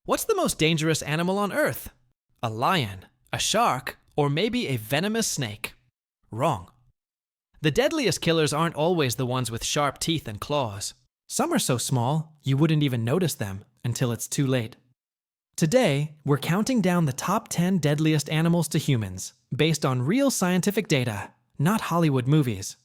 What's the most dangerous animal on Earth? A lion, a shark, or maybe a venomous snake? Wrong. The deadliest killers aren't always the ones with sharp teeth and claws. Some are so small, you wouldn't even notice them until it's too late. Today, we're counting down the top 10 deadliest animals to humans, based on real scientific data, not Hollywood movies.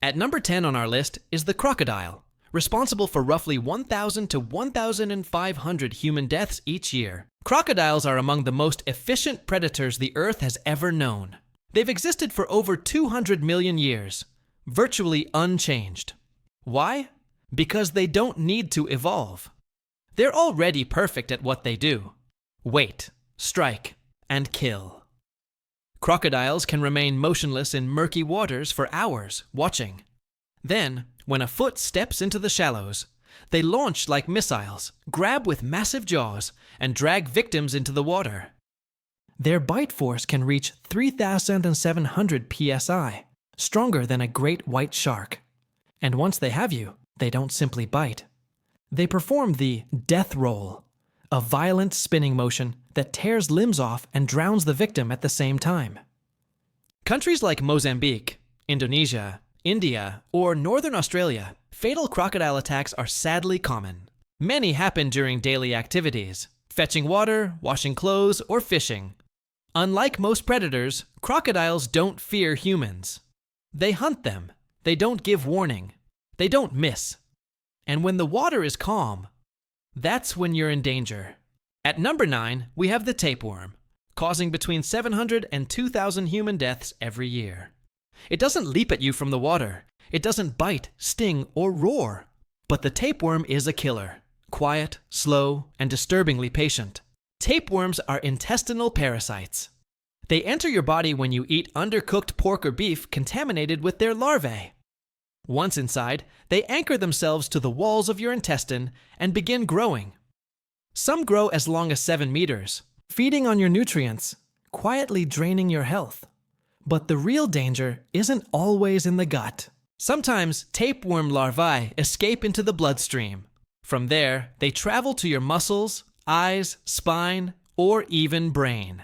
At number 10 on our list is the crocodile, responsible for roughly 1,000 to 1,500 human deaths each year. Crocodiles are among the most efficient predators the Earth has ever known. They've existed for over 200 million years, virtually unchanged. Why? Because they don't need to evolve. They're already perfect at what they do: wait, strike, and kill. Crocodiles can remain motionless in murky waters for hours, watching. Then, when a foot steps into the shallows, they launch like missiles, grab with massive jaws, and drag victims into the water. Their bite force can reach 3,700 psi, stronger than a great white shark. And once they have you, they don't simply bite. They perform the death roll, a violent spinning motion that tears limbs off and drowns the victim at the same time. Countries like Mozambique, Indonesia, India, or Northern Australia, fatal crocodile attacks are sadly common. Many happen during daily activities: fetching water, washing clothes, or fishing. Unlike most predators, crocodiles don't fear humans. They hunt them. They don't give warning. They don't miss. And when the water is calm, that's when you're in danger. At number 9, we have the tapeworm, causing between 700 and 2,000 human deaths every year. It doesn't leap at you from the water. It doesn't bite, sting, or roar. But the tapeworm is a killer. Quiet, slow, and disturbingly patient. Tapeworms are intestinal parasites. They enter your body when you eat undercooked pork or beef contaminated with their larvae. Once inside, they anchor themselves to the walls of your intestine and begin growing. Some grow as long as 7 meters, feeding on your nutrients, quietly draining your health. But the real danger isn't always in the gut. Sometimes tapeworm larvae escape into the bloodstream. From there, they travel to your muscles, eyes, spine, or even brain.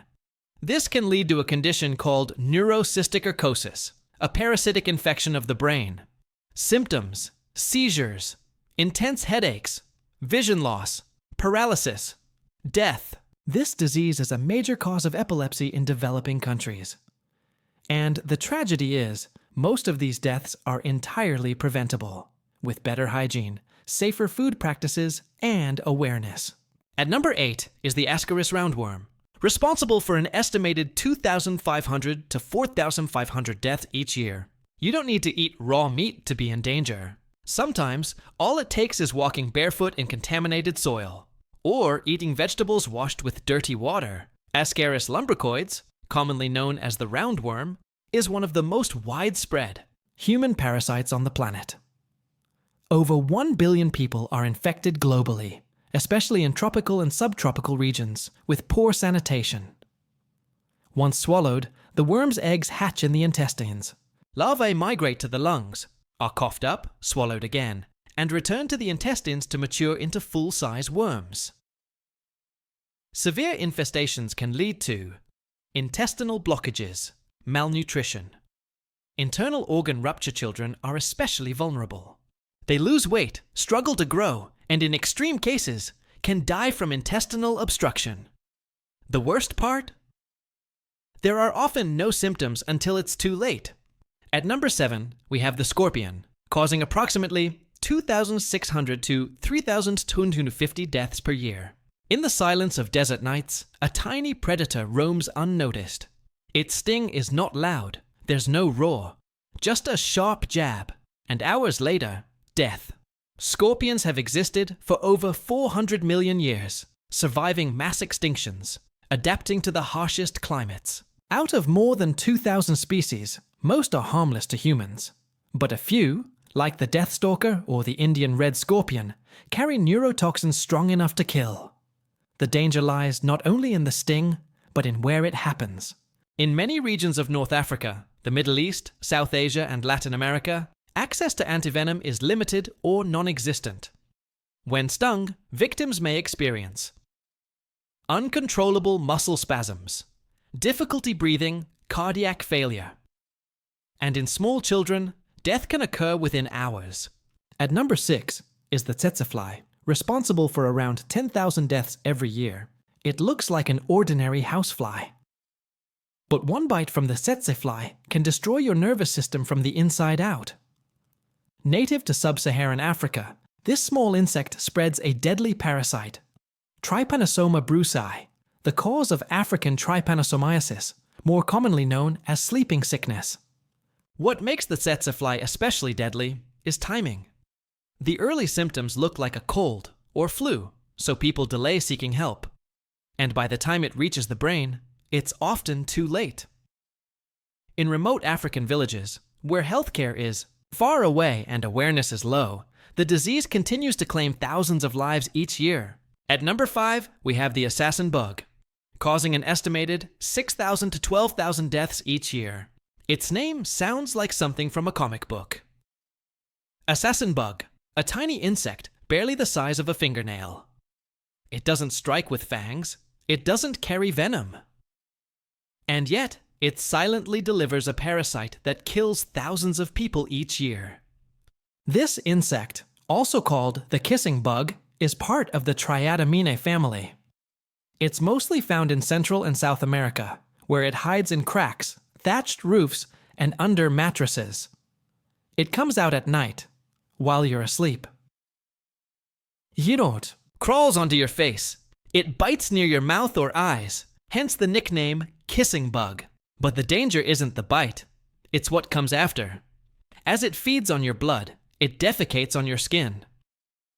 This can lead to a condition called neurocysticercosis, a parasitic infection of the brain. Symptoms: seizures, intense headaches, vision loss, paralysis, death. This disease is a major cause of epilepsy in developing countries. And the tragedy is, most of these deaths are entirely preventable, with better hygiene, safer food practices, and awareness. At number 8 is the Ascaris roundworm, responsible for an estimated 2,500 to 4,500 deaths each year. You don't need to eat raw meat to be in danger. Sometimes, all it takes is walking barefoot in contaminated soil, or eating vegetables washed with dirty water. Ascaris lumbricoides, commonly known as the roundworm, is one of the most widespread human parasites on the planet. Over 1 billion people are infected globally, especially in tropical and subtropical regions with poor sanitation. Once swallowed, the worm's eggs hatch in the intestines. Larvae migrate to the lungs, are coughed up, swallowed again, and return to the intestines to mature into full-size worms. Severe infestations can lead to intestinal blockages, malnutrition. Internal organ rupture children are especially vulnerable. They lose weight, struggle to grow, and in extreme cases, can die from intestinal obstruction. The worst part? There are often no symptoms until it's too late. At number 7, we have the scorpion, causing approximately 2,600 to 3,250 deaths per year. In the silence of desert nights, a tiny predator roams unnoticed. Its sting is not loud, there's no roar, just a sharp jab, and hours later, death. Scorpions have existed for over 400 million years, surviving mass extinctions, adapting to the harshest climates. Out of more than 2,000 species, most are harmless to humans. But a few, like the deathstalker or the Indian red scorpion, carry neurotoxins strong enough to kill. The danger lies not only in the sting, but in where it happens. In many regions of North Africa, the Middle East, South Asia, and Latin America, access to antivenom is limited or non-existent. When stung, victims may experience uncontrollable muscle spasms, difficulty breathing, cardiac failure. And in small children, death can occur within hours. At number 6 is the tsetse fly, responsible for around 10,000 deaths every year. It looks like an ordinary housefly. But one bite from the tsetse fly can destroy your nervous system from the inside out. Native to sub-Saharan Africa, this small insect spreads a deadly parasite, Trypanosoma brucei, the cause of African trypanosomiasis, more commonly known as sleeping sickness. What makes the tsetse fly especially deadly is timing. The early symptoms look like a cold or flu, so people delay seeking help. And by the time it reaches the brain, it's often too late. In remote African villages, where healthcare is far away and awareness is low, the disease continues to claim thousands of lives each year. At number 5, we have the assassin bug, causing an estimated 6,000 to 12,000 deaths each year. Its name sounds like something from a comic book. Assassin bug, a tiny insect barely the size of a fingernail. It doesn't strike with fangs. It doesn't carry venom. And yet, it silently delivers a parasite that kills thousands of people each year. This insect, also called the kissing bug, is part of the Triatomine family. It's mostly found in Central and South America, where it hides in cracks, thatched roofs, and under mattresses. It comes out at night, while you're asleep. Yirot crawls onto your face. It bites near your mouth or eyes, hence the nickname kissing bug. But the danger isn't the bite, it's what comes after. As it feeds on your blood, it defecates on your skin.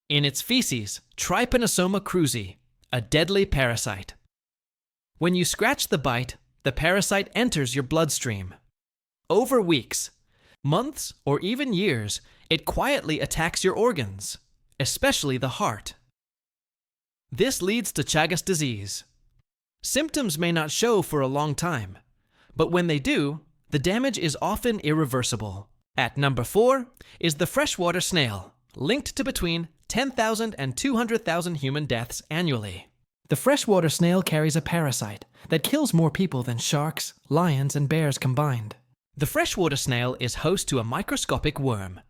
In its feces, Trypanosoma cruzi, a deadly parasite. When you scratch the bite, the parasite enters your bloodstream. Over weeks, months, or even years, it quietly attacks your organs, especially the heart. This leads to Chagas disease. Symptoms may not show for a long time, but when they do, the damage is often irreversible. At number 4 is the freshwater snail, linked to between 10,000 and 200,000 human deaths annually. The freshwater snail carries a parasite that kills more people than sharks, lions, and bears combined. The freshwater snail is host to a microscopic worm,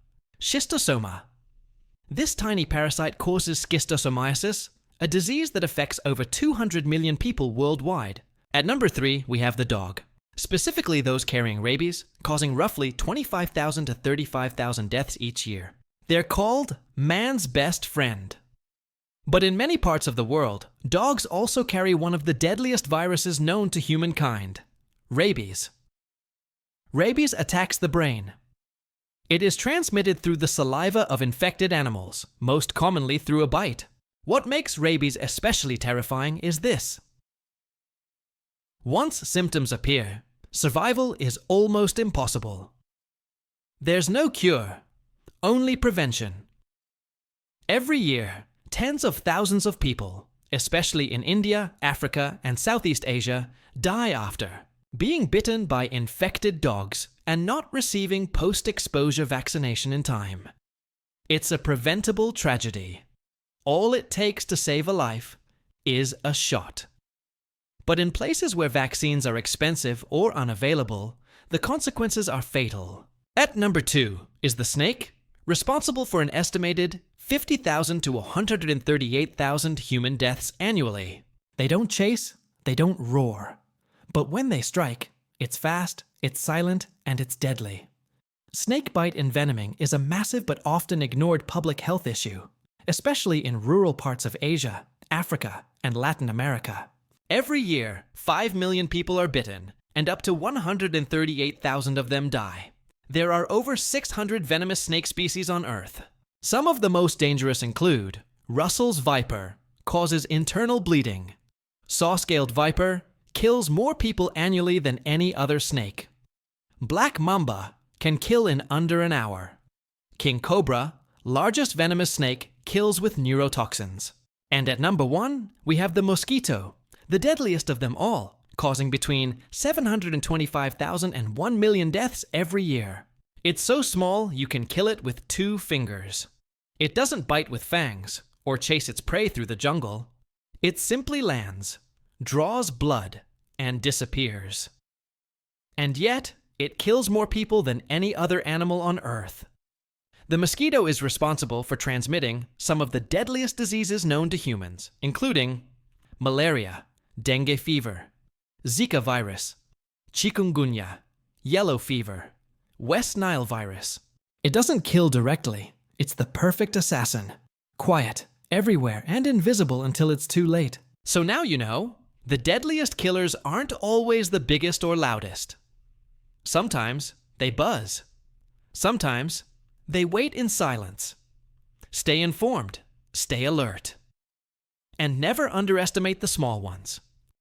schistosoma. This tiny parasite causes schistosomiasis, a disease that affects over 200 million people worldwide. At number 3, we have the dog, specifically those carrying rabies, causing roughly 25,000 to 35,000 deaths each year. They're called man's best friend. But in many parts of the world, dogs also carry one of the deadliest viruses known to humankind, rabies. Rabies attacks the brain. It is transmitted through the saliva of infected animals, most commonly through a bite. What makes rabies especially terrifying is this. Once symptoms appear, survival is almost impossible. There's no cure, only prevention. Every year, tens of thousands of people, especially in India, Africa, and Southeast Asia, die after being bitten by infected dogs and not receiving post-exposure vaccination in time. It's a preventable tragedy. All it takes to save a life is a shot. But in places where vaccines are expensive or unavailable, the consequences are fatal. At number 2 is the snake, responsible for an estimated 50,000 to 138,000 human deaths annually. They don't chase, they don't roar. But when they strike, it's fast, it's silent, and it's deadly. Snakebite envenoming is a massive but often ignored public health issue, especially in rural parts of Asia, Africa, and Latin America. Every year, 5 million people are bitten, and up to 138,000 of them die. There are over 600 venomous snake species on Earth. Some of the most dangerous include Russell's viper, causes internal bleeding. Saw-scaled viper, kills more people annually than any other snake. Black mamba, can kill in under an hour. King cobra, largest venomous snake, kills with neurotoxins. And at number 1, we have the mosquito, the deadliest of them all, causing between 725,000 and 1 million deaths every year. It's so small you can kill it with 2 fingers. It doesn't bite with fangs or chase its prey through the jungle. It simply lands, draws blood, and disappears. And yet, it kills more people than any other animal on Earth. The mosquito is responsible for transmitting some of the deadliest diseases known to humans, including malaria, dengue fever, Zika virus, chikungunya, yellow fever, West Nile virus. It doesn't kill directly. It's the perfect assassin. Quiet, everywhere, and invisible until it's too late. So now you know, the deadliest killers aren't always the biggest or loudest. Sometimes they buzz. Sometimes they wait in silence. Stay informed, stay alert. And never underestimate the small ones.